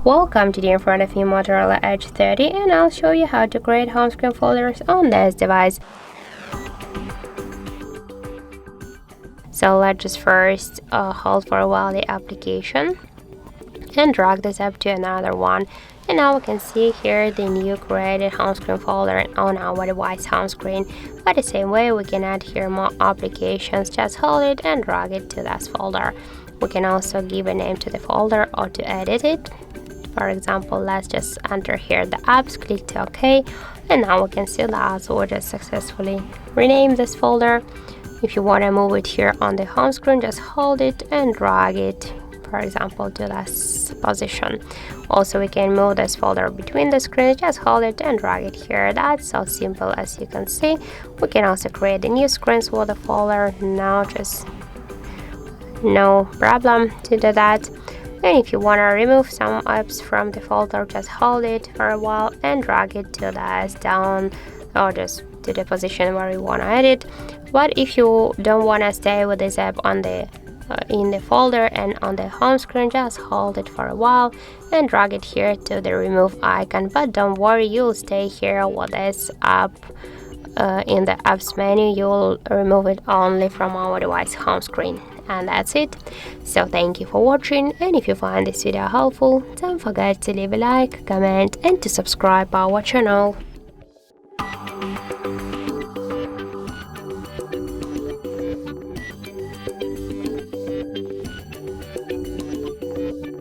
Welcome today in front of me Motorola Edge 30, and I'll show you how to create home screen folders on this device. So let's just first hold for a while the application and drag this up to another one, and now we can see here the new created home screen folder on our device home screen. By the same way, we can add here more applications. Just hold it and drag it to this folder. We can also give a name to the folder or to edit it. For example, let's just enter here the apps, click to OK, and now we can see that we just successfully rename this folder. If you want to move it here on the home screen, just hold it and drag it, for example, to this position. Also, we can move this folder between the screens. Just hold it and drag it here. That's so simple, as you can see. We can also create the new screens for the folder. Now just no problem to do that. And if you want to remove some apps from the folder, just hold it for a while and drag it to this down, or just to the position where you want to edit. But if you don't want to stay with this app on the in the folder and on the home screen, just hold it for a while and drag it here to the remove icon. But don't worry, you'll stay here with this app in the apps menu. You'll remove it only from our device home screen. And that's it. So thank you for watching, and if you find this video helpful, don't forget to leave a like, comment and to subscribe our channel.